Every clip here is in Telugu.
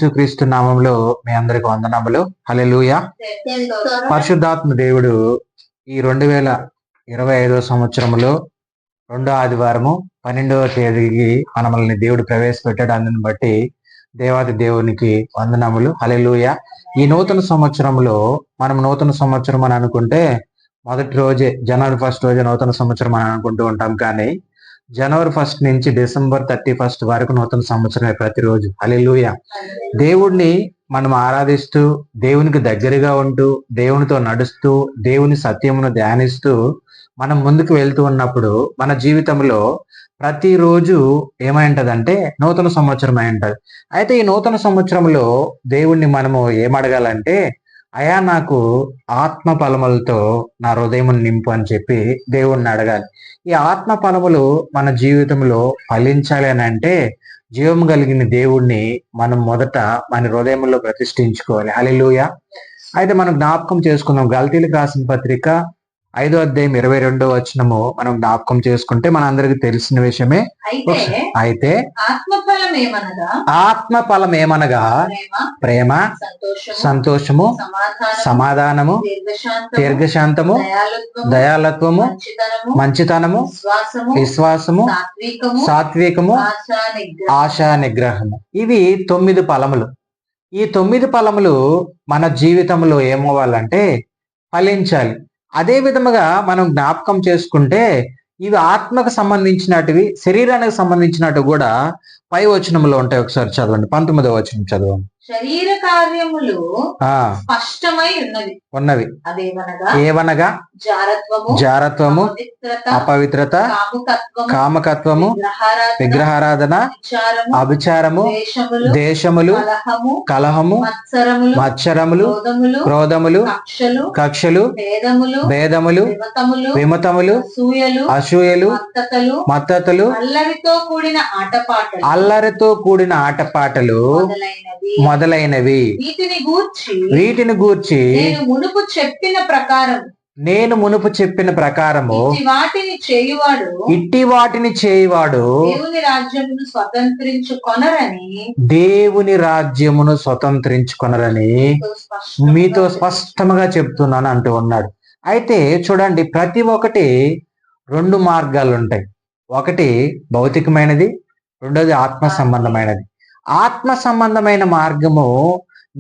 యేసుక్రీస్తు నామంలో మీ అందరికి వందనములు. హల్లెలూయా. పరిశుద్ధాత్మ దేవుడు ఈ 2025 సంవత్సరంలో 2వ ఆదివారము 12వ తేదీకి మనల్ని దేవుడు ప్రవేశపెట్టాడు. అందుని బట్టి దేవాది దేవునికి వందనములు. హల్లెలూయా. ఈ నూతన సంవత్సరంలో మనం నూతన సంవత్సరం అని అనుకుంటే మొదటి రోజే జనవరి 1 రోజే నూతన సంవత్సరం అని అనుకుంటూ ఉంటాం. కానీ జనవరి 1 నుంచి డిసెంబర్ 31 వరకు నూతన సంవత్సరమే ప్రతిరోజు. హల్లెలూయా. దేవుణ్ణి మనం ఆరాధిస్తూ, దేవునికి దగ్గరగా ఉంటూ, దేవునితో నడుస్తూ, దేవుని సత్యమును ధ్యానిస్తూ మనం ముందుకు వెళ్తూ ఉన్నప్పుడు మన జీవితంలో ప్రతిరోజు ఏమై ఉంటదంటే నూతన సంవత్సరం అయి ఉంటది. అయితే ఈ నూతన సంవత్సరంలో దేవుణ్ణి మనము ఏమడగాలంటే, అయా నాకు ఆత్మ ఫలములతో నా హృదయం నింపు అని చెప్పి దేవుణ్ణి అడగాలి. ఈ ఆత్మ ఫలములు మన జీవితంలో ఫలించాలి అని అంటే జీవం కలిగిన దేవుణ్ణి మనం మొదట మన హృదయంలో ప్రతిష్ఠించుకోవాలి. హల్లెలూయా. అయితే మనం జ్ఞాపకం చేసుకుందాం. గలతీయులకు రాసిన పత్రిక 5వ అధ్యాయం 22వ వచనము మనం జ్ఞాపకం చేసుకుంటే మన అందరికి తెలిసిన విషయమే. అయితే ఆత్మ ఫలం ఏమనగా ప్రేమ, సంతోషము, సమాధానము, దీర్ఘశాంతము, దయాలత్వము, మంచితనము, విశ్వాసము, సాత్వికము, ఆశా నిగ్రహము. ఇవి 9 ఫలములు. ఈ 9 ఫలములు మన జీవితంలో ఏమవ్వాలంటే ఫలించాలి. అదే విధముగా మనం జ్ఞాపకం చేసుకుంటే ఇవి ఆత్మకు సంబంధించినటివి, శరీరానికి సంబంధించినట్టు కూడా పై వచనంలో ఉంటాయి. ఒకసారి చదవండి. 19వ వచనం చదవండి. శరీర కార్యములు స్పష్టమై ఉన్నవి ఏవనగా జారత్వము, అపవిత్రత, కామకత్వము, విగ్రహారాధన, అభిచారము, దేశములు, కలహము, మత్సరములు, క్రోధములు, కక్షలు, భేదములు, విమతములు, అసూయలు, మత్తతులు, అల్లరితో కూడిన ఆటపాటలు మొదలైనవి. వీటిని గూర్చి నేను మునుపు చెప్పిన ప్రకారము ఇట్టి వాటిని చేయువాడు దేవుని రాజ్యమును స్వతంత్రించుకొనరని మీతో స్పష్టంగా చెప్తున్నాను అంటూ ఉన్నాడు. అయితే చూడండి, ప్రతి ఒక్కటి 2 మార్గాలు ఉంటాయి. ఒకటి భౌతికమైనది, రెండోది ఆత్మ సంబంధమైనది. ఆత్మ సంబంధమైన మార్గము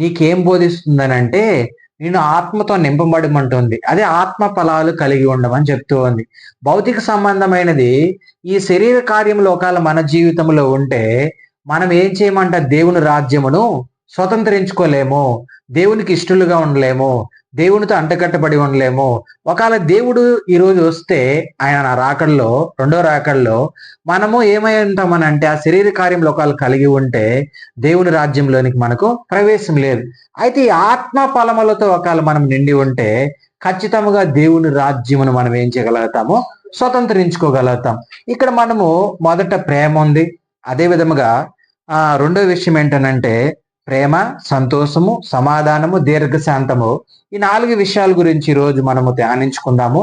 నీకేం బోధిస్తుందని అంటే నేను ఆత్మతో నింపబడమంటుంది. అదే ఆత్మ ఫలాలు కలిగి ఉండమని చెప్తూ ఉంది. భౌతిక సంబంధమైనది ఈ శరీర కార్యములు ఒకవేళ మన జీవితంలో ఉంటే మనం ఏం చేయమంట, దేవుని రాజ్యమును స్వతంత్రించుకోలేము, దేవునికి ఇష్టలుగా ఉండలేము, దేవునితో అంటకట్టబడి ఉండలేము. ఒకవేళ దేవుడు ఈరోజు వస్తే ఆయన నా రాకడలో, 2వ రాకడలో మనము ఏమై ఉంటామని అంటే ఆ శరీర కార్యంలో ఒకవేళ కలిగి ఉంటే దేవుని రాజ్యంలోనికి మనకు ప్రవేశం లేదు. అయితే ఈ ఆత్మ ఫలములతో ఒకవేళ మనం నిండి ఉంటే ఖచ్చితంగా దేవుని రాజ్యమును మనం ఏం చేయగలుగుతాము, స్వతంత్రించుకోగలుగుతాం. ఇక్కడ మనము మొదట ప్రేమ ఉంది. అదే విధముగా రెండో విషయం ఏంటనంటే ప్రేమ, సంతోషము, సమాధానము, దీర్ఘశాంతము. ఈ 4 విషయాల గురించి ఈరోజు మనము ధ్యానించుకుందాము.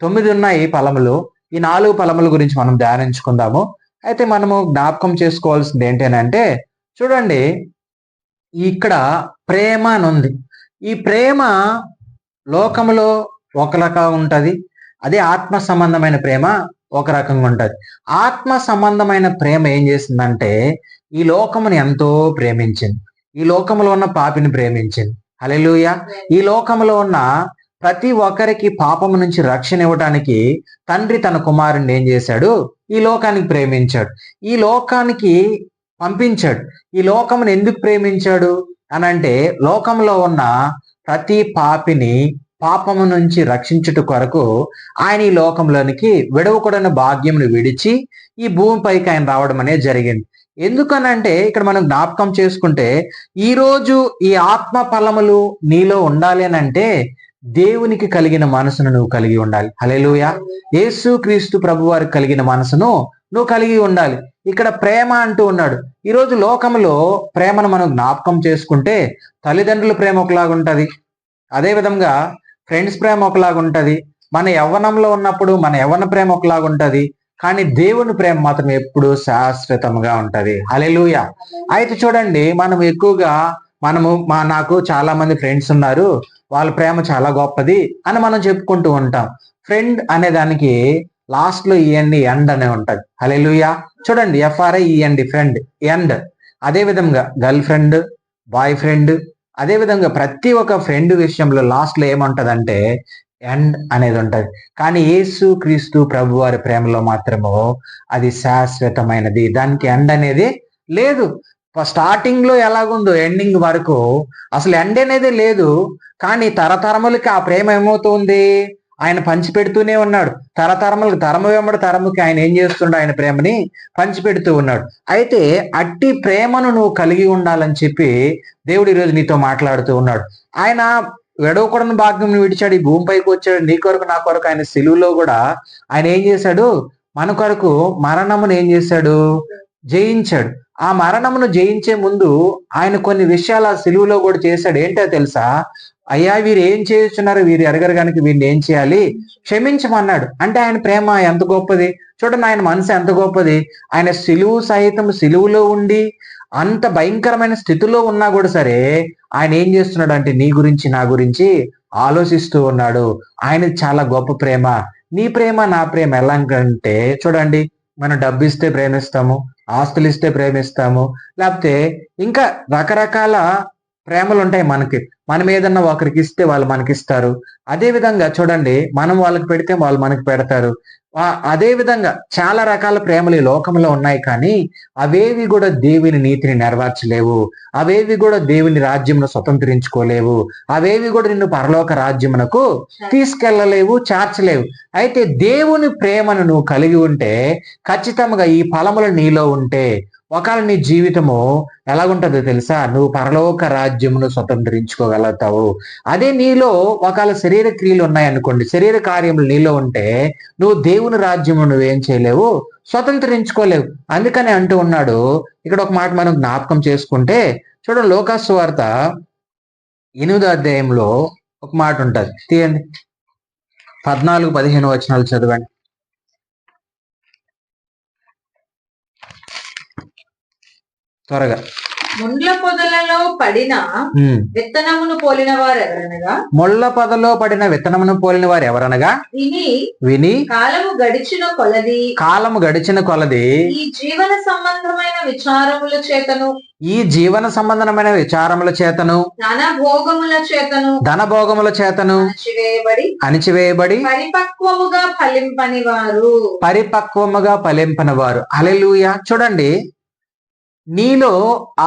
9 ఉన్నాయి ఫలములు. ఈ 4 ఫలముల గురించి మనం ధ్యానించుకుందాము. అయితే మనము జ్ఞాపకం చేసుకోవాల్సింది ఏంటంటే చూడండి, ఇక్కడ ప్రేమ అని ఉంది. ఈ ప్రేమ లోకములో ఒక రకంగా ఉంటది, అదే ఆత్మ సంబంధమైన ప్రేమ ఒక రకంగా ఉంటది. ఆత్మ సంబంధమైన ప్రేమ ఏం చేసిందంటే ఈ లోకముని ఎంతో ప్రేమించింది, ఈ లోకంలో ఉన్న పాపిని ప్రేమించింది. హల్లెలూయా. ఈ లోకంలో ఉన్న ప్రతి ఒక్కరికి పాపము నుంచి రక్షణ ఇవ్వడానికి తండ్రి తన కుమారుని ఏం చేశాడు, ఈ లోకానికి ప్రేమించాడు, ఈ లోకానికి పంపించాడు. ఈ లోకమును ఎందుకు ప్రేమించాడు అనంటే లోకంలో ఉన్న ప్రతి పాపిని పాపము నుంచి రక్షించుట కొరకు ఆయన ఈ లోకంలోనికి విడవకూడని భాగ్యమును విడిచి ఈ భూమిపైకి ఆయన రావడం అనేది జరిగింది. ఎందుకనంటే ఇక్కడ మనం జ్ఞాపకం చేసుకుంటే ఈ రోజు ఈ ఆత్మ ఫలములు నీలో ఉండాలి అని అంటే దేవునికి కలిగిన మనసును నువ్వు కలిగి ఉండాలి. హల్లెలూయా. యేసు క్రీస్తు ప్రభు వారికి కలిగిన మనసును నువ్వు కలిగి ఉండాలి. ఇక్కడ ప్రేమ అంటూ ఉన్నాడు. ఈరోజు లోకంలో ప్రేమను మనం జ్ఞాపకం చేసుకుంటే తల్లిదండ్రుల ప్రేమ ఒకలాగా ఉంటది, అదే విధంగా ఫ్రెండ్స్ ప్రేమ ఒకలాగా ఉంటది, మన యవ్వనంలో ఉన్నప్పుడు మన యవ్వన ప్రేమ ఒకలాగా ఉంటది, కానీ దేవుని ప్రేమ మాత్రం ఎప్పుడు శాశ్వతంగా ఉంటది. హల్లెలూయా. అయితే చూడండి, మనం ఎక్కువగా నాకు చాలా మంది ఫ్రెండ్స్ ఉన్నారు, వాళ్ళ ప్రేమ చాలా గొప్పది అని మనం చెప్పుకుంటూ ఉంటాం. ఫ్రెండ్ అనే దానికి లాస్ట్ లో ఈఎండి, ఎండ్ అనే ఉంటది. హల్లెలూయా. చూడండి, FRIEND, ఫ్రెండ్, ఎండ్. అదే విధంగా గర్ల్ ఫ్రెండ్, బాయ్ ఫ్రెండ్, అదే విధంగా ప్రతి ఒక్క ఫ్రెండ్ విషయంలో లాస్ట్ లో ఏముంటదంటే ఎండ్ అనేది ఉంటది. కానీ యేసు క్రీస్తు ప్రభు వారి ప్రేమలో మాత్రము అది శాశ్వతమైనది, దానికి ఎండ్ అనేది లేదు. స్టార్టింగ్ లో ఎలాగుందో ఎండింగ్ వరకు అసలు ఎండ్ అనేది లేదు. కానీ తరతరములకి ఆ ప్రేమ ఏమవుతుంది, ఆయన పంచి పెడుతూనే ఉన్నాడు. తరతరములకు, తరము వెంబడి తరముకి ఆయన ఏం చేస్తుండో ఆయన ప్రేమని పంచి పెడుతూ ఉన్నాడు. అయితే అట్టి ప్రేమను నువ్వు కలిగి ఉండాలని చెప్పి దేవుడు ఈరోజు నీతో మాట్లాడుతూ ఉన్నాడు. ఆయన వెడవకూడని భాగ్యం విడిచాడు, ఈ భూమిపైకి వచ్చాడు. నీ కొరకు నా కొరకు ఆయన సిలువలో కూడా ఆయన ఏం చేశాడు, మన కొరకు మరణమును ఏం చేశాడు, జయించాడు. ఆ మరణమును జయించే ముందు ఆయన కొన్ని విషయాలు ఆ సిలువలో కూడా చేశాడు. ఏంటో తెలుసా? అయ్యా, వీరు ఏం చేస్తున్నారు, వీరు ఎరగరు కనుక వీరిని ఏం చేయాలి, క్షమించమన్నాడు. అంటే ఆయన ప్రేమ ఎంత గొప్పది చూడండి, ఆయన మనసు ఎంత గొప్పది. ఆయన సిలువు సహితం సిలువులో ఉండి అంత భయంకరమైన స్థితిలో ఉన్నా కూడా సరే ఆయన ఏం చేస్తున్నాడు అంటే నీ గురించి నా గురించి ఆలోచిస్తూ ఉన్నాడు. ఆయన చాలా గొప్ప ప్రేమ. నీ ప్రేమ నా ప్రేమ ఎలాగంటే చూడండి, మనం డబ్బు ఇస్తే ప్రేమిస్తాము, ఆస్తులు ఇస్తే ప్రేమిస్తాము, లేకపోతే ఇంకా రకరకాల ప్రేమలు ఉంటాయి మనకి. మనం ఏదన్నా ఒకరికి ఇస్తే వాళ్ళు మనకిస్తారు. అదే విధంగా చూడండి, మనం వాళ్ళకి పెడితే వాళ్ళు మనకి పెడతారు. అదే విధంగా చాలా రకాల ప్రేమలు ఈ లోకంలో ఉన్నాయి. కానీ అవేవి కూడా దేవుని నీతిని నెరవేర్చలేవు. అవేవి కూడా దేవుని రాజ్యమును స్వతంత్రించుకోలేవు. అవేవి కూడా నిన్ను పరలోక రాజ్యమునకు తీసుకెళ్లలేవు, చేర్చలేవు. అయితే దేవుని ప్రేమను నువ్వు కలిగి ఉంటే, ఖచ్చితంగా ఈ ఫలములు నీలో ఉంటే ఒకవేళ నీ జీవితము ఎలాగుంటుందో తెలుసా, నువ్వు పరలోక రాజ్యమును స్వతంత్రించుకోగలుగుతావు. అదే నీలో ఒకవేళ శరీర క్రియలు ఉన్నాయనుకోండి, శరీర కార్యములు నీలో ఉంటే నువ్వు దేవుని రాజ్యము నువ్వేం చేయలేవు, స్వతంత్రించుకోలేవు. అందుకని అంటూ ఉన్నాడు ఇక్కడ ఒక మాట మనం జ్ఞాపకం చేసుకుంటే, చూడండి, లోకా సువార్త 8వ అధ్యాయంలో ఒక మాట ఉంటది, తీయండి, 14-15 వచనాలు చదవండి. త్వరగా. ముళ్ళ పొదలలో పడిన విత్తనమును పోలిన వారు ఎవరనగా, ముళ్ళ పొదలో పడిన విత్తనమును పోలిన వారు ఎవరనగా, విని కాలము గడిచిన కొలది ఈ జీవన సంబంధమైన విచారముల చేతను ధన భోగముల చేతను అణిచివేయబడి పరిపక్వముగా ఫలింపని వారు. హల్లెలూయా. చూడండి, నీలో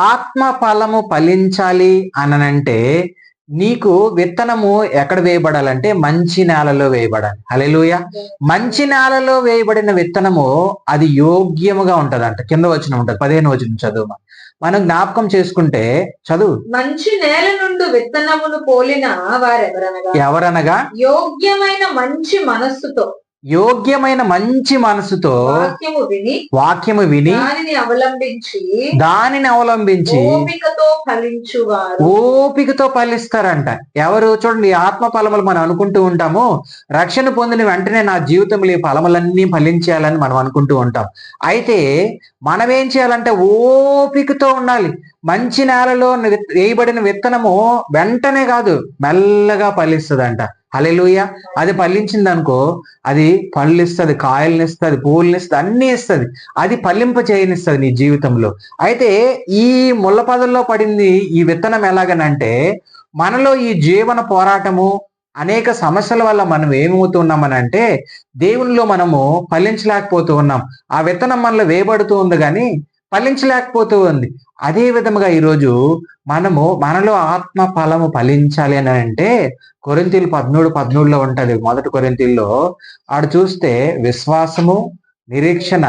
ఆత్మ ఫలము ఫలించాలి అనంటే నీకు విత్తనము ఎక్కడ వేయబడాలంటే మంచి నేలలో వేయబడాలి. హల్లెలూయా. మంచి నేలలో వేయబడిన విత్తనము అది యోగ్యముగా ఉంటదంట. కింద వచనం ఉంటది, 15వ వచనం చదువు. మనం జ్ఞాపకం చేసుకుంటే చదువు. మంచి నేల నుండి విత్తనమును పోలిన ఎవరనగా యోగ్యమైన మంచి మనస్సుతో వాక్యము విని దానిని అవలంబించి ఓపికతో ఫలిస్తారంట. ఎవరు? చూడండి, ఆత్మ ఫలములు మనం అనుకుంటూ ఉంటాము, రక్షణ పొందిన వెంటనే నా జీవితంలో ఈ ఫలములన్నీ ఫలించాలని మనం అనుకుంటూ ఉంటాం. అయితే మనం ఏం చేయాలంటే ఓపికతో ఉండాలి. మంచి నేలలో వేయబడిన విత్తనము వెంటనే కాదు, మెల్లగా ఫలిస్తుందంట. హల్లెలూయా. అది ఫలించింది అనుకో, అది పళ్ళు ఇస్తుంది, కాయలను ఇస్తుంది, పూలను ఇస్తుంది, అన్ని ఇస్తుంది. అది ఫలింప చేయనిస్తుంది నీ జీవితంలో. అయితే ఈ ముళ్ళ పొదల్లో పడింది ఈ విత్తనం ఎలాగనంటే, మనలో ఈ జీవన పోరాటము అనేక సమస్యల వల్ల మనం ఏమవుతున్నామనంటే దేవునిలో మనము ఫలించలేకపోతూ ఉన్నాం. ఆ విత్తనం మనలో వేయబడుతూ ఉంది కానీ ఫలించలేకపోతూ ఉంది. అదే విధముగా ఈరోజు మనలో ఆత్మ ఫలము ఫలించాలి అని అంటే కొరింథీయులు 13:13 ఉంటది. మొదటి కొరింథీయుల్లో ఆడు చూస్తే విశ్వాసము, నిరీక్షణ,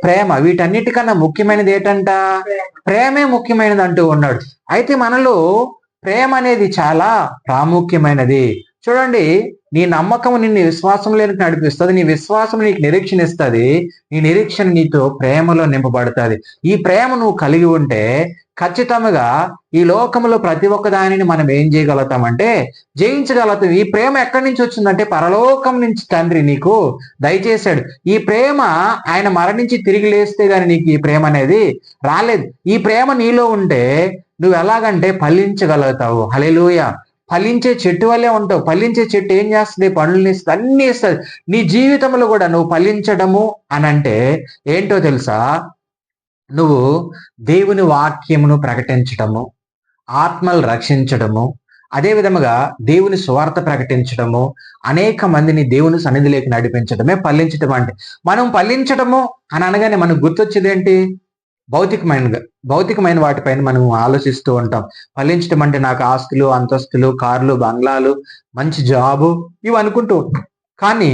ప్రేమ, వీటన్నిటికన్నా ముఖ్యమైనది ఏంటంట? ప్రేమే ముఖ్యమైనది అంటూ ఉన్నాడు. అయితే మనలో ప్రేమ అనేది చాలా ప్రాముఖ్యమైనది. చూడండి, నీ నమ్మకం నిన్ను విశ్వాసంలోనికి నడిపిస్తుంది, నీ విశ్వాసం నీకు నిరీక్షణ ఇస్తుంది, నీ నిరీక్షణ నీతో ప్రేమలో నింపబడుతుంది. ఈ ప్రేమ నువ్వు కలిగి ఉంటే ఖచ్చితంగా ఈ లోకంలో ప్రతి ఒక్క దానిని మనం ఏం చేయగలుగుతామంటే జయించగలుగుతాం. ఈ ప్రేమ ఎక్కడి నుంచి వచ్చిందంటే పరలోకం నుంచి తండ్రి నీకు దయచేశాడు. ఈ ప్రేమ ఆయన మరణించి తిరిగి లేస్తే గాని నీకు ఈ ప్రేమ అనేది రాలేదు. ఈ ప్రేమ నీలో ఉంటే నువ్వు ఎలాగంటే ఫలించగలుగుతావు. హల్లెలూయా. ఫలించే చెట్టు వల్లే ఉంటావు. ఫలించే చెట్టు ఏం చేస్తుంది? పండ్లు ఇస్తుంది, అన్ని ఇస్తుంది. నీ జీవితంలో కూడా నువ్వు ఫలించడము అని అంటే ఏంటో తెలుసా? నువ్వు దేవుని వాక్యమును ప్రకటించడము, ఆత్మలు రక్షించడము, అదే విధముగా దేవుని సువార్త ప్రకటించడము, అనేక మందిని దేవుని సన్నిధిలోకి నడిపించడమే ఫలించడం అంటే. మనం ఫలించడము అని అనగానే మనకు గుర్తొచ్చేది ఏంటి? భౌతికమైన వాటిపైన మనం ఆలోచిస్తూ ఉంటాం. ఫలించడం అంటే నాకు ఆస్తులు, అంతస్తులు, కార్లు, బంగ్లాలు, మంచి జాబు ఇవి అనుకుంటూ ఉంటాం. కానీ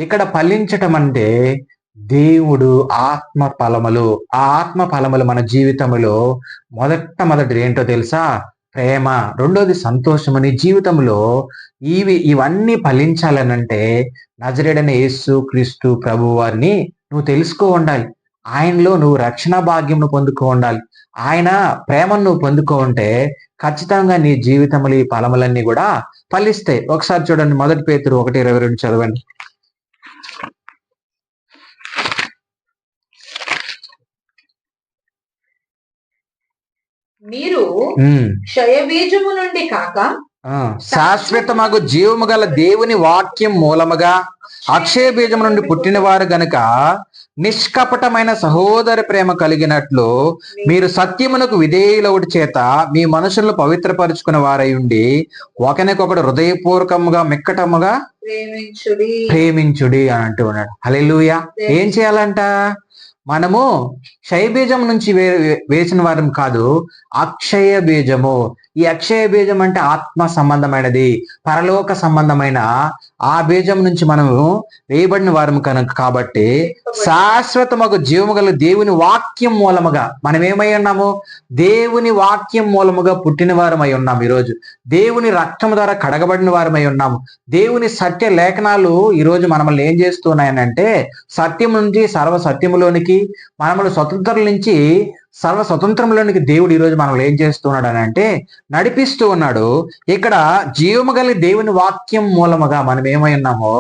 ఇక్కడ ఫలించటం అంటే దేవుడు ఆత్మ ఫలములు. ఆ ఆత్మ ఫలములు మన జీవితంలో మొదటిది ఏంటో తెలుసా? ప్రేమ. రెండోది సంతోషము. నీ జీవితంలో ఇవన్నీ ఫలించాలనంటే నజరేయుడైన యేసు క్రీస్తు ప్రభు వారిని నువ్వు తెలుసుకో ఉండాలి. ఆయనలో నువ్వు రక్షణ భాగ్యమును పొందుకో ఉండాలి. ఆయన ప్రేమను నువ్వు పొందుకో ఉంటే ఖచ్చితంగా నీ జీవితంలో ఈ ఫలములన్నీ కూడా ఫలిస్తాయి. ఒకసారి చూడండి, 1 పేతురు 1:22 చదవండి. మీరు క్షయబీజము నుండి కాక శాశ్వతమగు జీవము గల దేవుని వాక్యం మూలముగా అక్షయ బీజము నుండి పుట్టిన వారు గనుక నిష్కపటమైన సహోదర ప్రేమ కలిగినట్లు మీరు సత్యమునకు విధేయులవుడి చేత మీ మనుషులను పవిత్రపరుచుకున్న వారై ఉండి ఒకరికొకడు హృదయపూర్వకముగా మిక్కటముగా ప్రేమించుడి అని అంటూ ఉన్నాడు. హల్లెలూయా. ఏం చేయాలంట? మనము క్షయబీజం నుంచి వేసిన వారం కాదు, అక్షయ బీజము. ఈ అక్షయ బీజం అంటే ఆత్మ సంబంధమైనది, పరలోక సంబంధమైన ఆ బీజం నుంచి మనము వేయబడిన వారం కనుక కాబట్టి శాశ్వతమగు జీవము గల దేవుని వాక్యం మూలముగా మనం ఏమై ఉన్నాము? దేవుని వాక్యం మూలముగా పుట్టిన వారమై ఉన్నాము. ఈరోజు దేవుని రక్తం ద్వారా కడగబడిన వారమై ఉన్నాము. దేవుని సత్య లేఖనాలు ఈరోజు మనల్ని ఏం చేస్తున్నాయనంటే సత్యం నుంచి సర్వ సత్యములోనికి, మనములు స్వతంత్రుల నుంచి సర్వ స్వతంత్రంలోనికి దేవుడు ఈరోజు మనల్ని ఏం చేస్తున్నాడు అని అంటే నడిపిస్తూ ఉన్నాడు. ఇక్కడ జీవము గల దేవుని వాక్యం మూలముగా మనం ఏమై ఉన్నామో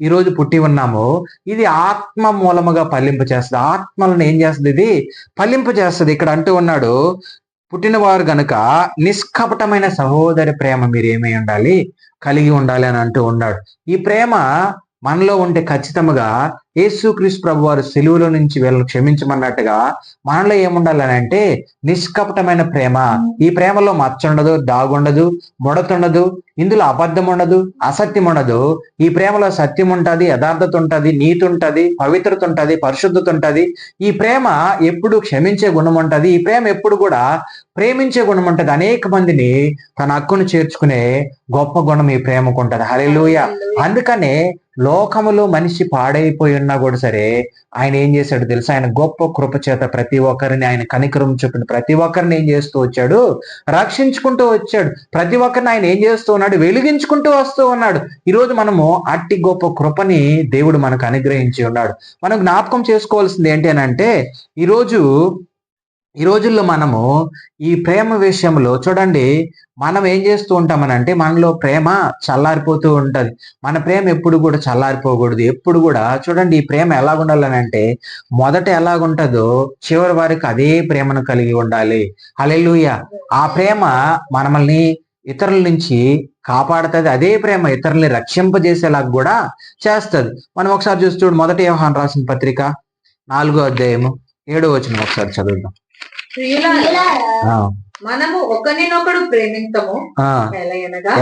ఈరోజు పుట్టి ఉన్నామో ఇది ఆత్మ మూలముగా ఫలింపు చేస్తుంది. ఆత్మలను ఏం చేస్తుంది? ఇది ఫలింపు చేస్తుంది. ఇక్కడ అంటూ ఉన్నాడు, పుట్టినవారు గనుక నిష్కపటమైన సహోదరి ప్రేమ మీరు ఏమై ఉండాలి? కలిగి ఉండాలి అని అంటూ ఉన్నాడు. ఈ ప్రేమ మనలో ఉంటే ఖచ్చితంగా యేసుక్రీస్తు ప్రభు వారు సిలువలో నుంచి వీళ్ళని క్షమించమన్నట్టుగా మనలో ఏముండాలి అని అంటే నిష్కపటమైన ప్రేమ. ఈ ప్రేమలో మచ్చ ఉండదు, దాగుండదు, ముడతుండదు, ఇందులో అబద్ధం ఉండదు, అసత్యం ఉండదు. ఈ ప్రేమలో సత్యం ఉంటది, యథార్థత ఉంటది, నీతి ఉంటది, పవిత్రత ఉంటది, పరిశుద్ధత ఉంటది. ఈ ప్రేమ ఎప్పుడు క్షమించే గుణం ఉంటది. ఈ ప్రేమ ఎప్పుడు కూడా ప్రేమించే గుణం ఉంటది. అనేక మందిని తన హక్కును చేర్చుకునే గొప్ప గుణం ఈ ప్రేమకు ఉంటది. హల్లెలూయా. అందుకనే లోకములో మనిషి పాడైపోయి ఉన్నా కూడా సరే ఆయన ఏం చేశాడు తెలుసా? ఆయన గొప్ప కృప చేత ప్రతి ఒక్కరిని, ఆయన కనికరం చూపిన ప్రతి ఒక్కరిని ఏం చేస్తూ వచ్చాడు? రక్షించుకుంటూ వచ్చాడు. ప్రతి ఒక్కరిని ఆయన ఏం చేస్తూ ఉన్నాడు? వెలిగించుకుంటూ వస్తూ ఉన్నాడు. ఈరోజు మనము అట్టి గొప్ప కృపని దేవుడు మనకు అనుగ్రహించి ఉన్నాడు. మనం జ్ఞాపకం చేసుకోవాల్సింది ఏంటి అని అంటే ఈ రోజుల్లో మనము ఈ ప్రేమ విషయంలో చూడండి, మనం ఏం చేస్తూ ఉంటామనంటే మనలో ప్రేమ చల్లారిపోతూ ఉంటది. మన ప్రేమ ఎప్పుడు కూడా చల్లారిపోకూడదు. ఎప్పుడు కూడా చూడండి, ఈ ప్రేమ ఎలాగుండాలని అంటే మొదట ఎలాగుంటుందో చివరి వారికి అదే ప్రేమను కలిగి ఉండాలి. హల్లెలూయా. ఆ ప్రేమ మనల్ని ఇతరుల నుంచి కాపాడుతుంది. అదే ప్రేమ ఇతరుల్ని రక్షింపజేసేలాగా కూడా చేస్తుంది. మనం ఒకసారి చూసి చూడు, 1 యోహాను రాసిన పత్రిక 4వ అధ్యాయము 7వ వచనం ఒకసారి చదువుదాం. మనము ఒకరినొకడు ప్రేమించము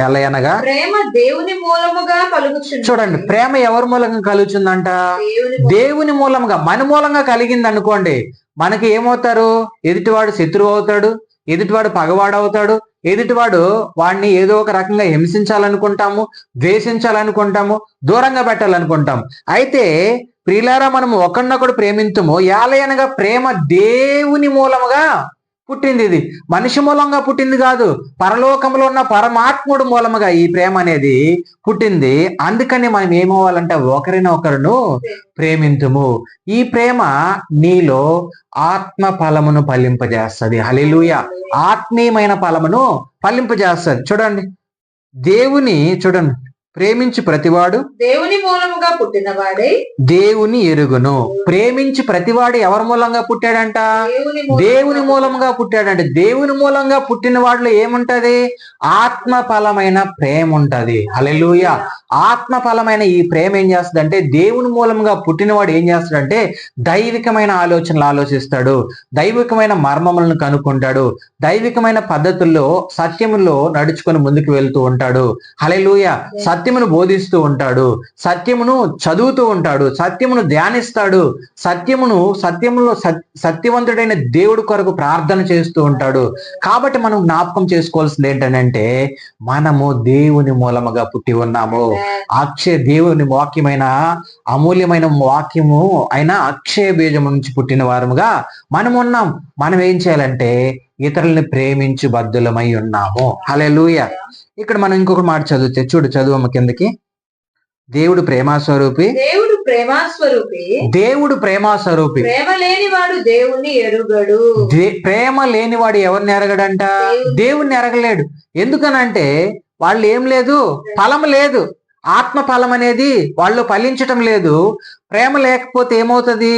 ఎలయనగా ప్రేమ దేవుని మూలముగా కలుగుచున్నది. చూడండి, ప్రేమ ఎవరి మూలంగా కలుగుతుందంట? దేవుని మూలంగా. మన మూలంగా కలిగింది అనుకోండి, మనకి ఏమవుతారు? ఎదుటివాడు శత్రువు అవుతాడు, ఎదుటివాడు పగవాడు అవుతాడు, ఎదుటివాడు వాడిని ఏదో ఒక రకంగా హింసించాలనుకుంటాము, ద్వేషించాలనుకుంటాము, దూరంగా పెట్టాలనుకుంటాము. అయితే ప్రియులారా, మనము ఒకరినొకడు ప్రేమించము ఎలయనగా ప్రేమ దేవుని మూలముగా పుట్టింది. ఇది మనిషి మూలంగా పుట్టింది కాదు, పరలోకంలో ఉన్న పరమాత్ముడు మూలముగా ఈ ప్రేమ అనేది పుట్టింది. అందుకని మనం ఏమవ్వాలంటే ఒకరినొకరును ప్రేమింతుము. ఈ ప్రేమ నీలో ఆత్మ ఫలమును ఫలింపజేస్తుంది. హల్లెలూయా. ఆత్మీయమైన ఫలమును ఫలింపజేస్తుంది. చూడండి, దేవుని చూడండి, ప్రేమించి ప్రతివాడు దేవుని మూలముగా పుట్టిన వాడే దేవుని ఎరుగును. ప్రేమించి ప్రతివాడు ఎవరి మూలంగా పుట్టాడంట? దేవుని మూలంగా పుట్టాడంటే దేవుని మూలంగా పుట్టిన వాడిలో ఏముంటది? ఆత్మ ఫలమైన ప్రేమ ఉంటది. హల్లెలూయా. ఆత్మ ఫలమైన ఈ ప్రేమ ఏం చేస్తుందంటే, దేవుని మూలంగా పుట్టినవాడు ఏం చేస్తాడంటే దైవికమైన ఆలోచనలు ఆలోచిస్తాడు, దైవికమైన మర్మములను కనుక్కుంటాడు, దైవికమైన పద్ధతుల్లో సత్యములో నడుచుకొని ముందుకు వెళ్తూ ఉంటాడు. హల్లెలూయా. సత్యమును బోధిస్తూ ఉంటాడు, సత్యమును చదువుతూ ఉంటాడు, సత్యమును ధ్యానిస్తాడు, సత్యములో సత్యవంతుడైన దేవుడు కొరకు ప్రార్థన చేస్తూ ఉంటాడు. కాబట్టి మనం జ్ఞాపకం చేసుకోవాల్సింది ఏంటంటే, మనము దేవుని మూలముగా పుట్టి ఉన్నాము. దేవుని వాక్యమైన అమూల్యమైన వాక్యము అయిన అక్షయ బీజము నుంచి పుట్టిన వారముగా మనం ఉన్నాం. మనం ఏం చేయాలంటే ఇతరుల్ని ప్రేమించు బద్దులమై ఉన్నాము. హల్లెలూయా. ఇక్కడ మనం ఇంకొక మాట చదివితే చూడు, చదువమ్మ కిందకి. దేవుడు ప్రేమాస్వరూపి, దేవుడు ప్రేమాస్వరూపి, దేవుడు ప్రేమాస్వరూపి. ప్రేమ లేనివాడు దేవుని ఎరుగడు. ప్రేమ లేనివాడు ఎవరిని ఎరగడంట? దేవుణ్ణి ఎరగలేడు. ఎందుకనంటే వాళ్ళు ఏం లేదు, ఫలం లేదు, ఆత్మ ఫలం అనేది వాళ్ళు ఫలించటం లేదు. ప్రేమ లేకపోతే ఏమవుతుంది?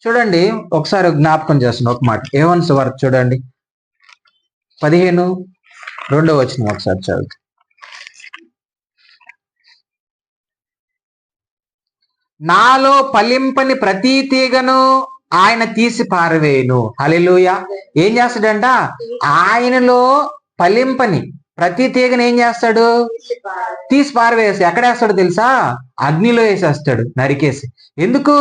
చూడండి, ఒకసారి జ్ఞాపకం చేస్తున్నా ఒక మాట. యోహాను సువార్త చూడండి 15:2 ఒకసారి చదువు. నాలో ఫలింపని ప్రతి తీగను ఆయన తీసి పారవేయును. హల్లెలూయా. ఏం చేస్తాడంట? ఆయనలో ఫలింపని ప్రతి తీగను ఏం చేస్తాడు? తీసి పారవేసి ఎక్కడేస్తాడు తెలుసా? అగ్నిలో వేసేస్తాడు, నరికేసి. ఎందుకు?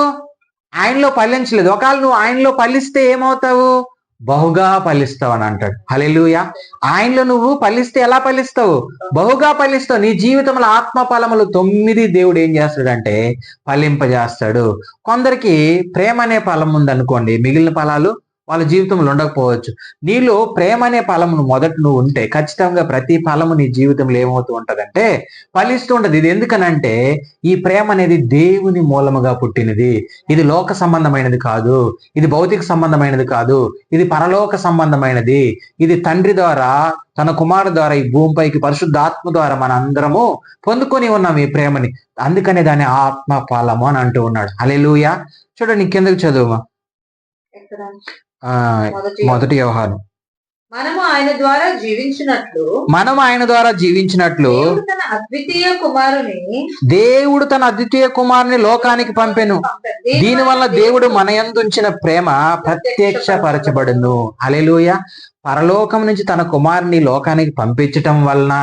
ఆయనలో ఫలించలేదు. ఒకవేళ నువ్వు ఆయనలో ఫలిస్తే ఏమవుతావు? బహుగా ఫలిస్తావు అని అంటాడు. హల్లెలూయా. ఆయనలో నువ్వు ఫలిస్తే ఎలా ఫలిస్తావు? బహుగా ఫలిస్తావు. నీ జీవితంలో ఆత్మ ఫలములు 9 దేవుడు ఏం చేస్తాడంటే ఫలింపజేస్తాడు. కొందరికి ప్రేమ అనే ఫలం ఉందనుకోండి, మిగిలిన ఫలాలు వాళ్ళ జీవితంలో ఉండకపోవచ్చు. నీలో ప్రేమ అనే ఫలమును మొదట నువ్వు ఉంటే ఖచ్చితంగా ప్రతి ఫలము నీ జీవితంలో ఏమవుతూ ఉంటదంటే ఫలిస్తూ ఉంటది. ఇది ఎందుకనంటే ఈ ప్రేమ అనేది దేవుని మూలముగా పుట్టినది. ఇది లోక సంబంధమైనది కాదు, ఇది భౌతిక సంబంధమైనది కాదు, ఇది పరలోక సంబంధమైనది. ఇది తండ్రి ద్వారా తన కుమారు ద్వారా ఈ భూమిపైకి పరిశుద్ధాత్మ ద్వారా మన అందరము పొందుకొని ఉన్నాం ఈ ప్రేమని. అందుకనే దాన్ని ఆత్మ ఫలము అని అంటూ ఉన్నాడు. హల్లెలూయా. చూడండి, కిందకి చదువుమా. మొదటి యోహాను. మనము ఆయన ద్వారా జీవించినట్లు దేవుడు తన అద్వితీయ కుమారుని లోకానికి పంపెను. దీనివల్ల దేవుడు మన యందు ఉంచిన ప్రేమ ప్రత్యక్షపరచబడును. హల్లెలూయా. పరలోకం నుంచి తన కుమారుని లోకానికి పంపించటం వలన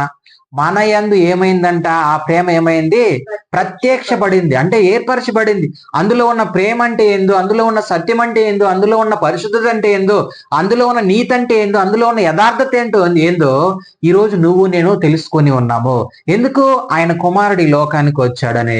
మన యందు ఏమైందంట? ఆ ప్రేమ ఏమైంది? ప్రత్యక్షపడింది, అంటే ఏర్పరచబడింది. అందులో ఉన్న ప్రేమ అంటే ఏందో, అందులో ఉన్న సత్యం అంటే ఏందో, అందులో ఉన్న పరిశుద్ధత అంటే ఏందో, అందులో ఉన్న నీతి అంటే ఏందో, అందులో ఉన్న యథార్థత ఏందో ఈ రోజు నువ్వు నేను తెలుసుకొని ఉన్నాము. ఎందుకు? ఆయన కుమారుడి లోకానికి వచ్చాడనే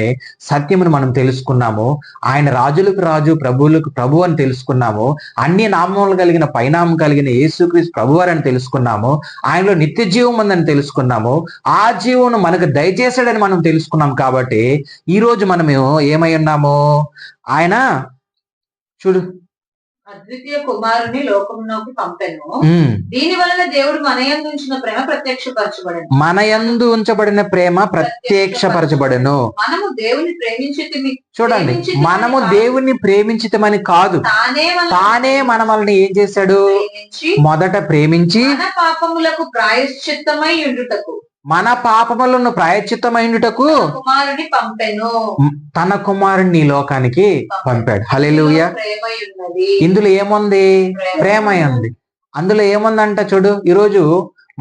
సత్యమును మనం తెలుసుకున్నాము. ఆయన రాజులకు రాజు, ప్రభువులకు ప్రభు అని తెలుసుకున్నాము. అన్ని నామములు కలిగిన పైనామం కలిగిన యేసుక్రీస్తు ప్రభువారు అని తెలుసుకున్నాము. ఆయనలో నిత్య జీవం ఉందని తెలుసుకున్నాము. ఆ జీవమును మనకు దయచేసాడని మనం తెలుసుకున్నాం. కాబట్టి ఈ రోజు మనం ఏమై ఉన్నాము? ఆయన చూడు, అద్వితీయ కుమారుని లోకంలోకి పంపెను. దీని వలన దేవుడు మన యందు ఉంచిన ప్రేమ ప్రత్యక్షపరచబడెను. మన యందు ఉంచబడిన ప్రేమ ప్రత్యక్షపరచబడెను. మనము దేవుని ప్రేమించితిమి. చూడండి, మనము దేవుణ్ణి ప్రేమించితమని కాదు, తానే మన వలన ఏం చేశాడు? మొదట ప్రేమించి మన పాపములకు ప్రాయశ్చిత్తమై ఉండుటకు, మన పాపములను ప్రాయశ్చిత్తమైనటకు కుమారుని పంపెను. తన కుమారుని లోకానికి పంపాడు. హల్లెలూయా. ఇందులో ఏముంది? ప్రేమ ఉంది. అందులో ఏముందంట చూడు. ఈరోజు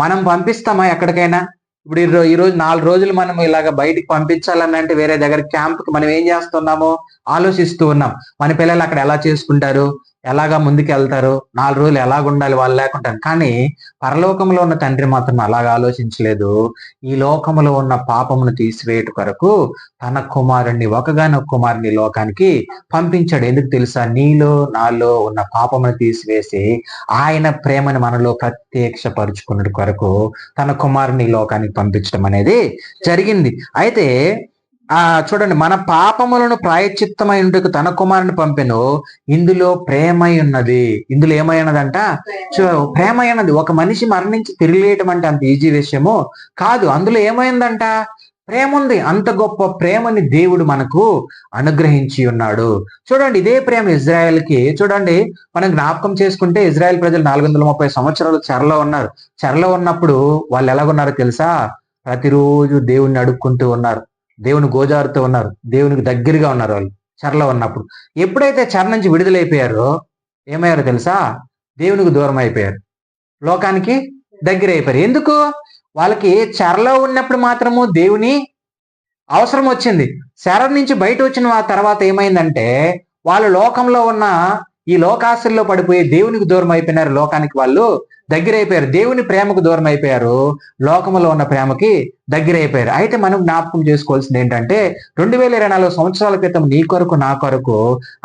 మనం పంపిస్తామా ఎక్కడికైనా? ఇప్పుడు ఈరోజు 4 రోజులు మనం ఇలాగ బయటికి పంపించాలని అంటే వేరే దగ్గర క్యాంప్కి మనం ఏం చేస్తున్నామో ఆలోచిస్తూ ఉన్నాం. మన పిల్లలు అక్కడ ఎలా చేసుకుంటారు, ఎలాగా ముందుకు వెళ్తారు, 4 రోజులు ఎలాగ ఉండాలి వాళ్ళు లేకుంటారు. కానీ పరలోకంలో ఉన్న తండ్రి మాత్రం అలాగ ఆలోచించలేదు. ఈ లోకములో ఉన్న పాపమును తీసివేయట కొరకు తన కుమారుణ్ణి, ఒకగానొక కుమారుని లోకానికి పంపించాడు. ఎందుకు తెలుసా? నీలో నాలో ఉన్న పాపమును తీసివేసి ఆయన ప్రేమను మనలో ప్రత్యక్షపరుచుకున్నట్టు కొరకు తన కుమారుని లోకానికి పంపించడం అనేది జరిగింది. అయితే చూడండి, మన పాపములను ప్రాయశ్చిత్తమైనకు తన కుమారుని పంపెను. ఇందులో ప్రేమ ఉన్నది. ఇందులో ఏమై ఉన్నదంట? ప్రేమ ఉన్నది. ఒక మనిషి మరణించి తిరిగి లేయటం అంటే అంత ఈజీ విషయము కాదు. అందులో ఏమైందంట? ప్రేమ ఉంది. అంత గొప్ప ప్రేమని దేవుడు మనకు అనుగ్రహించి ఉన్నాడు. చూడండి, ఇదే ప్రేమ ఇజ్రాయెల్కి, చూడండి మనం జ్ఞాపకం చేసుకుంటే ఇజ్రాయెల్ ప్రజలు 430 సంవత్సరాలు చెరలో ఉన్నారు. చెరలో ఉన్నప్పుడు వాళ్ళు ఎలాగున్నారో తెలుసా? ప్రతిరోజు దేవుణ్ణి అడుక్కుంటూ ఉన్నారు, దేవుని గోజారుతూ ఉన్నారు, దేవునికి దగ్గరగా ఉన్నారు. వాళ్ళు చెరలో ఉన్నప్పుడు ఎప్పుడైతే చెర నుంచి విడుదలైపోయారో ఏమయ్యారో తెలుసా? దేవునికి దూరం అయిపోయారు, లోకానికి దగ్గర అయిపోయారు. ఎందుకు? వాళ్ళకి చెరలో ఉన్నప్పుడు మాత్రము దేవుని అవసరం వచ్చింది. చెర నుంచి బయట వచ్చిన తర్వాత ఏమైందంటే వాళ్ళు లోకంలో ఉన్న ఈ లోకాశల్లో పడిపోయి దేవునికి దూరం అయిపోయినారు, లోకానికి వాళ్ళు దగ్గర అయిపోయారు. దేవుని ప్రేమకు దూరం అయిపోయారు, లోకంలో ఉన్న ప్రేమకి దగ్గర అయిపోయారు. అయితే మనం జ్ఞాపకం చేసుకోవాల్సింది ఏంటంటే 2024 సంవత్సరాల క్రితం నీ కొరకు నా కొరకు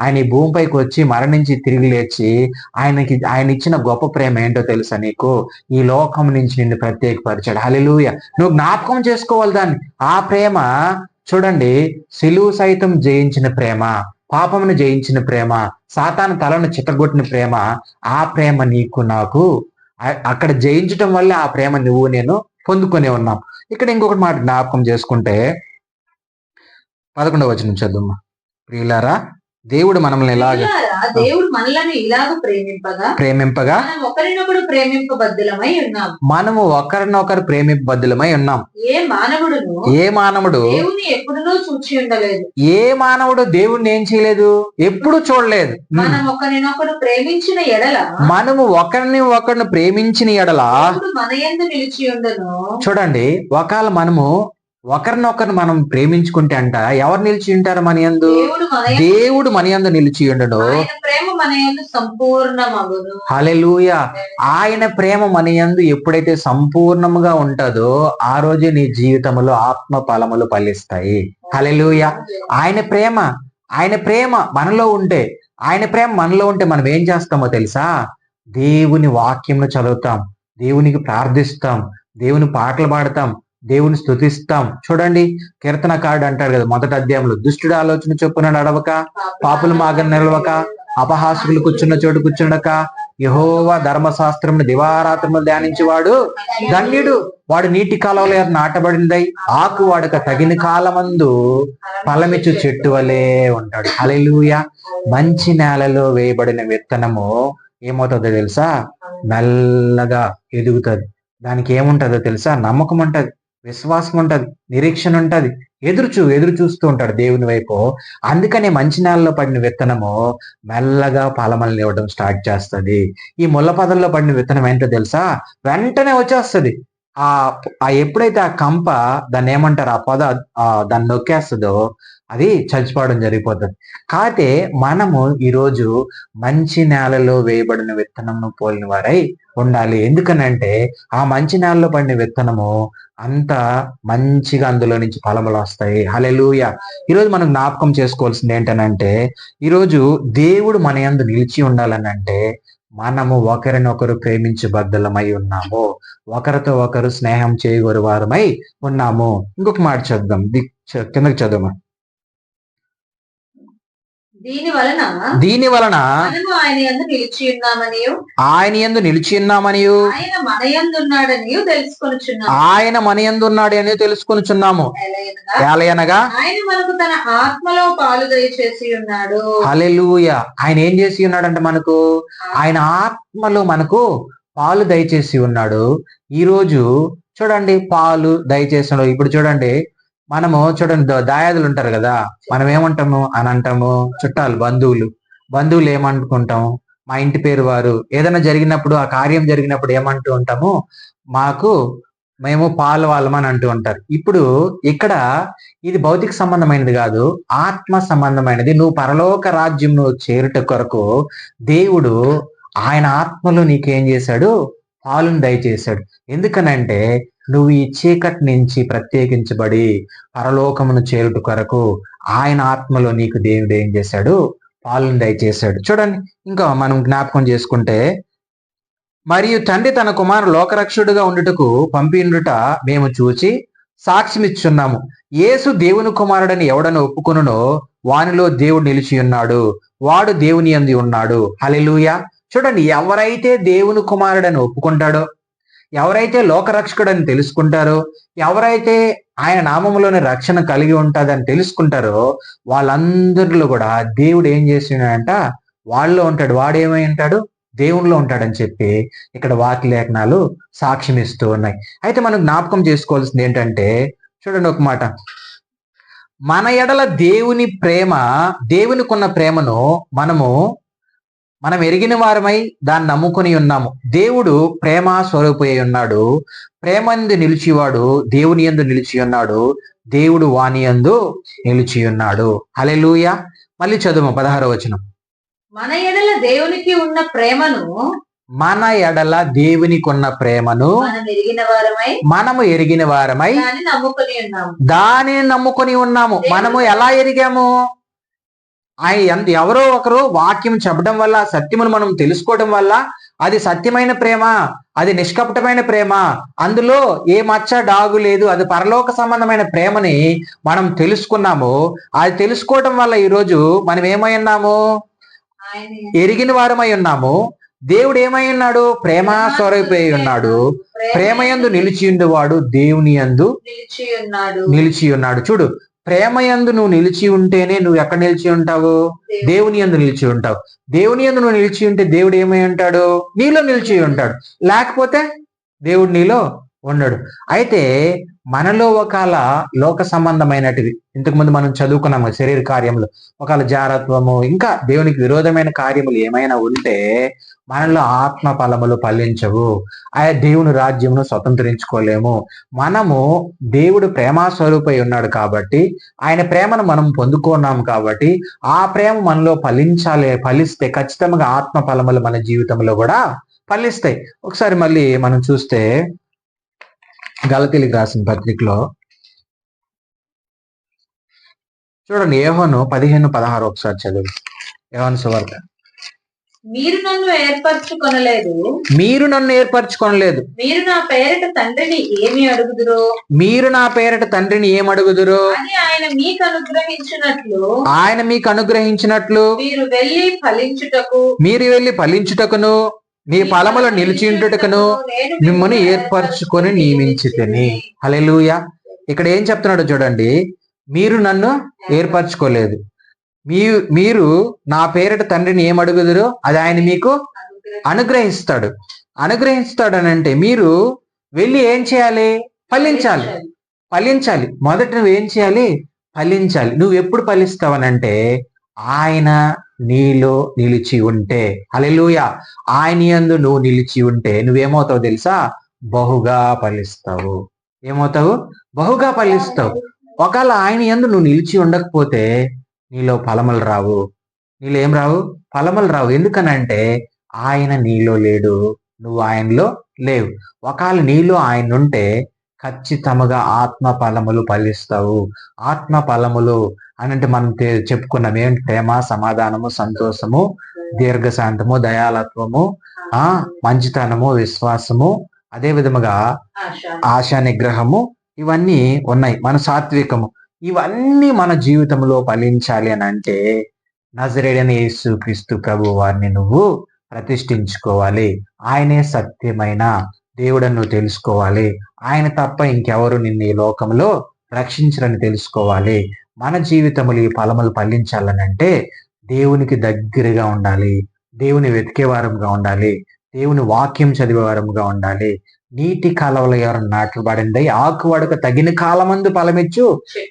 ఆయన ఈ భూమిపైకి వచ్చి మరణించి తిరిగి లేచి ఆయన ఇచ్చిన గొప్ప ప్రేమ ఏంటో తెలుసా నీకు? ఈ లోకం నుంచి నిన్ను ప్రత్యేకపరిచాడు. హల్లెలూయా. నువ్వు జ్ఞాపకం చేసుకోవాలి దాన్ని. ఆ ప్రేమ చూడండి, సిలువ సైతం జయించిన ప్రేమ, పాపమును జయించిన ప్రేమ, సాతాను తలను చిత్తగొట్టిన ప్రేమ. ఆ ప్రేమ నీకు నాకు అక్కడ జయించటం వల్ల ఆ ప్రేమ నువ్వు నేను పొందుకొని ఉన్నాం. ఇక్కడ ఇంకొకటి మాట జ్ఞాపకం చేసుకుంటే 11వ వచనం చదువు. ప్రియులారా, దేవుడు మనల్ని దేవుడు మనల్ని ఇలాగ ప్రేమింపగా ఒకరినొకరు ప్రేమింపబద్ధులమై ఉన్నాం. మనము ఒకరినొకరు ప్రేమింపబద్ధులమై ఉన్నాం. ఏ మానవుడు దేవుని ఎప్పుడూ చూచి ఉండలేదు. ఏ మానవుడు దేవుణ్ణి ఏం చేయలేదు? ఎప్పుడు చూడలేదు. మనం ఒకరినొకరు ప్రేమించిన ఎడల, మనము ఒకరిని ప్రేమించిన ఎడల మన యందు నిలిచి ఉండను. చూడండి, ఒకవేళ మనము ఒకరినొకరు మనం ప్రేమించుకుంటే అంట ఎవరు నిలిచి ఉంటారు? మన యందు దేవుడు మన యందు నిలిచి ఉండడు. హల్లెలూయా. ఆయన ప్రేమ మన యందు ఎప్పుడైతే సంపూర్ణముగా ఉంటుందో ఆ రోజే నీ జీవితంలో ఆత్మ ఫలములు ఫలిస్తాయి. హల్లెలూయా. ఆయన ప్రేమ మనలో ఉంటే, మనం ఏం చేస్తామో తెలుసా? దేవుని వాక్యంను చదువుతాం, దేవునికి ప్రార్థిస్తాం, దేవుని పాటలు పాడతాం, దేవుని స్తుతిస్తాం. చూడండి, కీర్తనకారుడు అంటాడు కదా మొదటి అధ్యాయంలో, దుష్టుడు ఆలోచన చొప్పున నడవక, పాపుల మార్గం నిలవక, అపహాసకులు కూర్చున్న చోటు కూర్చుండక, యెహోవా ధర్మశాస్త్రమును దివారాత్రములు ధ్యానించేవాడు ధన్యుడు. వాడు నీటి కాలంలో నాటబడిందై ఆకు వాడక తగిన కాలమందు ఫలమిచ్చు చెట్టు వలె ఉంటాడు. హల్లెలూయా. మంచి నేలలో వేయబడిన విత్తనము ఏమవుతుందో తెలుసా? మెల్లగా ఎదుగుతుంది. దానికి ఏముంటుందో తెలుసా? నమ్మకం ఉంటది, విశ్వాసం ఉంటది, నిరీక్షణ ఉంటది, ఎదురు చూస్తూ ఉంటాడు దేవుని వైపు. అందుకనే మంచి నేలలో పడిన విత్తనము మెల్లగా ఫలమల్ని ఇవ్వడం స్టార్ట్ చేస్తుంది. ఈ ముళ్ళ పొదల్లో పడిన విత్తనం ఏంటో తెలుసా? వెంటనే వచ్చేస్తుంది. ఎప్పుడైతే ఆ కంప దాన్ని ఏమంటారు, ఆ పొద దాన్ని నొక్కేస్తుందో అది చచ్చిపోవడం జరిగిపోతుంది. కాకపోతే మనము ఈరోజు మంచి నేలలో వేయబడిన విత్తనంను పోలిన వారై ఉండాలి. ఎందుకనంటే ఆ మంచి నేలలో పడిన విత్తనము అంత మంచిగా అందులో నుంచి ఫలములు వస్తాయి. హల్లెలూయా. ఈరోజు మనం జ్ఞాపకం చేసుకోవాల్సింది ఏంటనంటే, ఈరోజు దేవుడు మన యందు నిలిచి ఉండాలని అంటే మనము ఒకరినొకరు ప్రేమించబద్ధులమై ఉన్నాము, ఒకరితో ఒకరు స్నేహం చేయగోరు వారమై ఉన్నాము. ఇంకొక మాట చదువుదాం, కిందకి చదువు. దీని వలన ఆయన యందు నిలిచి ఉన్నామనియు ఆయన మన యందు ఉన్నాడని తెలుసుకొనుచున్నాము. ఏలయనగా ఆయన మనకు తన ఆత్మలో పాలు దయచేసి ఉన్నాడు. హల్లెలూయా. ఆయన ఏం చేసి ఉన్నాడంటే మనకు ఆయన ఆత్మలో మనకు పాలు దయచేసి ఉన్నాడు. ఈ రోజు చూడండి, పాలు దయచేసి ఇప్పుడు చూడండి, మనము చూడండి దాయాదులు ఉంటారు కదా, మనం ఏమంటాము అని అంటాము? చుట్టాలు, బంధువులు ఏమనుకుంటాము? మా ఇంటి పేరు వారు. ఏదైనా జరిగినప్పుడు, ఆ కార్యం జరిగినప్పుడు ఏమంటూ ఉంటాము? మేము పాలు వాళ్ళమని అంటూ ఉంటారు. ఇప్పుడు ఇక్కడ ఇది భౌతిక సంబంధమైనది కాదు, ఆత్మ సంబంధమైనది. నువ్వు పరలోక రాజ్యంను చేరుట కొరకు దేవుడు ఆయన ఆత్మలో నీకేం చేశాడు? పాలును దయచేశాడు. ఎందుకనంటే నువ్వు ఈ చీకటి నుంచి ప్రత్యేకించబడి పరలోకమును చేరుట కొరకు ఆయన ఆత్మలో నీకు దేవుడు ఏం చేశాడు? పాలును దయచేశాడు. చూడండి, ఇంకా మనం జ్ఞాపకం చేసుకుంటే, మరియు తండ్రి తన కుమారుడు లోకరక్షుడుగా ఉండుటకు పంపిండుట మేము చూచి సాక్ష్యమిచ్చున్నాము. యేసు దేవుని కుమారుడని ఎవడను ఒప్పుకొనునో వానిలో దేవుడు నిలిచి ఉన్నాడు, వాడు దేవుని యందు ఉన్నాడు. హల్లెలూయా. చూడండి, ఎవరైతే దేవుని కుమారుడని ఒప్పుకుంటాడో, ఎవరైతే లోకరక్షకుడని తెలుసుకుంటారో, ఎవరైతే ఆయన నామములోని రక్షణ కలిగి ఉంటుందని తెలుసుకుంటారో, వాళ్ళందరిలో కూడా దేవుడు ఏం చేస్తున్నాడంట? వాళ్ళలో ఉంటాడు. వాడేమై ఉంటాడు? దేవునిలో ఉంటాడని చెప్పి ఇక్కడ వాక్య లేఖనాలు సాక్ష్యం ఇస్తూ ఉన్నాయి. అయితే మనం జ్ఞాపకం చేసుకోవాల్సింది ఏంటంటే, చూడండి ఒక మాట, మన ఎడల దేవుని ప్రేమ, దేవునికున్న ప్రేమను మనం ఎరిగిన వారమై దాన్ని నమ్ముకొని ఉన్నాము. దేవుడు ప్రేమ స్వరూపై ఉన్నాడు. ప్రేమందు నిలిచివాడు దేవుని యందు నిలిచి ఉన్నాడు, దేవుడు వాని యందు నిలిచి ఉన్నాడు. హల్లెలూయా. మళ్ళీ చదువు 16వ వచనం. మన ఎడల దేవునికి ఉన్న ప్రేమను, మన ఎడల దేవునికి ఉన్న ప్రేమను మనము ఎరిగిన వారమై దానిని నమ్ముకొని ఉన్నాము. మనము ఎలా ఎరిగాము? ఆయన ఎవరో ఒకరు వాక్యం చెప్పడం వల్ల, సత్యమును మనం తెలుసుకోవడం వల్ల, అది సత్యమైన ప్రేమ, అది నిష్కపటమైన ప్రేమ, అందులో ఏ మచ్చ డాగు లేదు, అది పరలోక సంబంధమైన ప్రేమని మనం తెలుసుకున్నాము. అది తెలుసుకోవడం వల్ల ఈరోజు మనం ఏమై ఉన్నాము? ఎరిగిన వారమై ఉన్నాము. దేవుడు ఏమై ఉన్నాడు? ప్రేమ స్వరూపై ఉన్నాడు. ప్రేమయందు నిలిచి ఉండేవాడు దేవుని యందు నిలిచి ఉన్నాడు. చూడు, ప్రేమయందు నువ్వు నిలిచి ఉంటేనే నువ్వు ఎక్కడ నిలిచి ఉంటావు? దేవుని యందు నిలిచి ఉంటావు. దేవుని యందు నువ్వు నిలిచి ఉంటే దేవుడు ఏమై ఉంటాడు? నీలో నిలిచి ఉంటాడు. లేకపోతే దేవుడు నీలో ఉండడు. అయితే మనలో ఒకవేళ లోక సంబంధమైనటివి, ఇంతకుముందు మనం చదువుకున్నాము శరీర కార్యములు, ఒకవేళ జారత్వము, ఇంకా దేవునికి విరోధమైన కార్యములు ఏమైనా ఉంటే మనలో ఆత్మ ఫలములు ఫలించవు. ఆయా దేవుని రాజ్యమును స్వతంత్రించుకోలేము. మనము దేవుడు ప్రేమ స్వరూపై ఉన్నాడు కాబట్టి, ఆయన ప్రేమను మనం పొందుకున్నాము కాబట్టి, ఆ ప్రేమ మనలో ఫలిస్తే ఖచ్చితంగా ఆత్మ ఫలములు మన జీవితంలో కూడా ఫలిస్తాయి. ఒకసారి మళ్ళీ మనం చూస్తే గలతీయులకు రాసిన పత్రికలో చూడండి, యోహాను 15:16 ఒకసారి చదువు. యోహాను సువార్త. మీరు నన్ను ఏర్పరచుకొనలేదు, మీరు నన్ను ఏర్పరచుకొనలేదు, మీరు నా పేరిట తండ్రిని ఏమి అడుగుదురో, మీరు నా పేరిట తండ్రిని ఏమడుగుదురో అని ఆయన మీకు అనుగ్రహించినట్లు, ఆయన మీకు అనుగ్రహించినట్లు మీరు వెళ్ళి ఫలించుటకును మీ ఫలములు నిలిచిండుటకును మిమ్మల్ని ఏర్పరచుకొని నియమించితిని. హల్లెలూయా. ఇక్కడ ఏం చెప్తున్నాడో చూడండి, మీరు నన్ను ఏర్పరచుకోలేదు, మీరు నా పేరిట తండ్రిని ఏమడుగుదురో అది ఆయన మీకు అనుగ్రహిస్తాడనంటే మీరు వెళ్ళి ఏం చేయాలి? ఫలించాలి. మొదట నువ్వేం చేయాలి? ఫలించాలి. నువ్వు ఎప్పుడు ఫలిస్తావనంటే ఆయన నీలో నిలిచి ఉంటే. హల్లెలూయా. ఆయన యందు నువ్వు నిలిచి ఉంటే నువ్వేమవుతావు తెలుసా? బహుగా ఫలిస్తావు. ఏమవుతావు? బహుగా ఫలిస్తావు. ఒకవేళ ఆయన యందు నువ్వు నిలిచి ఉండకపోతే నీలో ఫలములు రావు. నీలో ఏం రావు? ఫలములు రావు. ఎందుకనంటే ఆయన నీలో లేడు, నువ్వు ఆయనలో లేవు. ఒకవేళ నీలో ఆయన ఉంటే ఖచ్చితంగా ఆత్మ ఫలములు ఫలిస్తావు. ఆత్మ ఫలములు అనంటే మనం చెప్పుకున్నాం ఏంటి? ప్రేమ, సమాధానము, సంతోషము, దీర్ఘశాంతము, దయాలత్వము, మంచితనము, విశ్వాసము, అదే విధముగా ఆశా నిగ్రహము, ఇవన్నీ ఉన్నాయి. మన సాత్వికము, ఇవన్నీ మన జీవితంలో ఫలించాలి అని అంటే నజరేయుడైన యేసు క్రీస్తు ప్రభు వారిని నువ్వు ప్రతిష్ఠించుకోవాలి. ఆయనే సత్యమైన దేవుడని నువ్వు తెలుసుకోవాలి. ఆయన తప్ప ఇంకెవరు నిన్ను ఈ లోకంలో రక్షించరని తెలుసుకోవాలి. మన జీవితములు ఈ ఫలములు ఫలించాలని అంటే దేవునికి దగ్గరగా ఉండాలి, దేవుని వెతికే వారంగా ఉండాలి, దేవుని వాక్యం చదివే వారంగా ఉండాలి, నీటి కాలువలో ఎవరు నాటబడింది ఆకు వడక తగిన కాలమందు ఫలమిచ్చు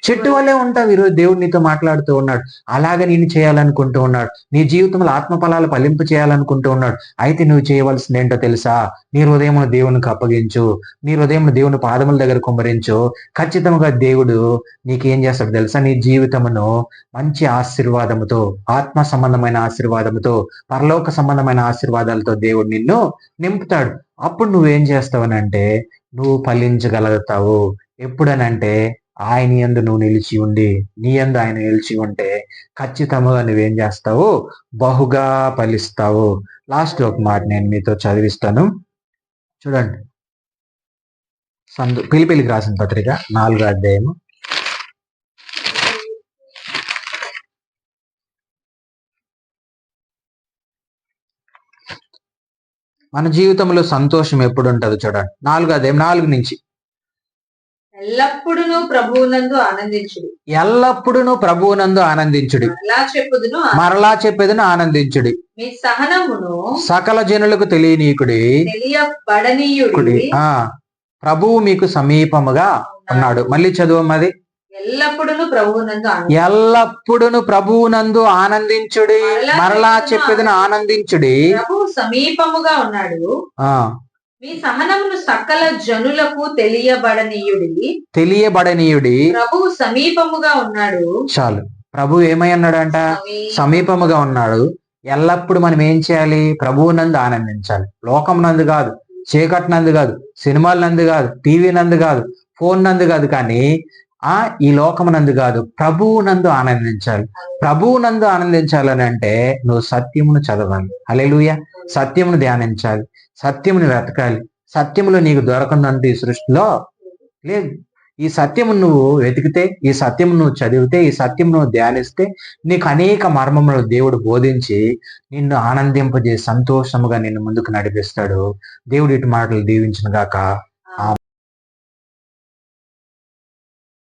చెట్టు వల్లే ఉంటావు. ఈరోజు దేవుడు నీతో మాట్లాడుతూ ఉన్నాడు. అలాగే నేను చేయాలనుకుంటూ ఉన్నాడు. నీ జీవితంలో ఆత్మ ఫలాలు ఫలింపు చేయాలనుకుంటూ ఉన్నాడు. అయితే నువ్వు చేయవలసింది ఏంటో తెలుసా? నీ హృదయమును దేవునికి అప్పగించు. నీ హృదయమును దేవుని పాదముల దగ్గర కుమ్మరించు. ఖచ్చితంగా దేవుడు నీకేం చేస్తాడు తెలుసా? నీ జీవితమును మంచి ఆశీర్వాదముతో, ఆత్మ సంబంధమైన ఆశీర్వాదముతో, పరలోక సంబంధమైన ఆశీర్వాదాలతో దేవుడు నిన్ను నింపుతాడు. అప్పుడు నువ్వేం చేస్తావనంటే నువ్వు ఫలించగలుగుతావు. ఎప్పుడనంటే ఆయన యందు నువ్వు నిలిచి ఉండి, నీ యందు ఆయన నిలిచి ఉంటే ఖచ్చితంగా నువ్వేం చేస్తావు? బహుగా ఫలిస్తావు. లాస్ట్ ఒక మాట నేను మీతో చదివిస్తాను, చూడండి. పిలిపిలికి రాసిన పత్రిక 4వ అధ్యాయము. మన జీవితంలో సంతోషం ఎప్పుడు ఉంటుందో చూడండి. 4వ అధ్యాయం 4 నుంచి. ఎల్లప్పుడూ ప్రభువునందు ఆనందించుడి. ఎల్లప్పుడూ ప్రభువునందు ఆనందించుడి. మరలా చెప్పేదను ఆనందించుడి. మీ సహనమును సకల జనులకు తెలియనీకుడి. తెలియబడనీయుడి. ప్రభువు మీకు సమీపముగా ఉన్నాడు. మళ్ళీ చదువమ్మది. ఎల్లప్పుడూ ప్రభువునందు ఆనందించుడి. మరలా చెప్పేదను ఆనందించుడి. ప్రభువు సమీపముగా ఉన్నాడు. మీ సహనమును సకల జనులకు తెలియబడనీయుడి. ప్రభువు సమీపముగా ఉన్నాడు. చాలు. ప్రభు ఏమై అన్నాడంట? సమీపముగా ఉన్నాడు. ఎల్లప్పుడు మనం ఏం చేయాలి? ప్రభువు నందు ఆనందించాలి. లోకం నందు కాదు, చీకటి నందు కాదు, సినిమాల నందు కాదు, టీవీ నందు కాదు, ఫోన్ నందు కాదు, కానీ ఈ లోకమునందు కాదు, ప్రభువు నందు ఆనందించాలి. ప్రభువు నందు ఆనందించాలని అంటే నువ్వు సత్యమును చదవాలి. హల్లెలూయా. సత్యమును ధ్యానించాలి, సత్యమును వెతకాలి. సత్యములో నీకు దొరకందంటూ ఈ సృష్టిలో లేదు. ఈ సత్యము నువ్వు వెతికితే, ఈ సత్యము నువ్వు చదివితే, ఈ సత్యం నువ్వు ధ్యానిస్తే నీకు అనేక మర్మములు దేవుడు బోధించి నిన్ను ఆనందింపజేసి సంతోషముగా నిన్ను ముందుకు నడిపిస్తాడు. దేవుడు ఇటు మాటలు దీవించును గాక.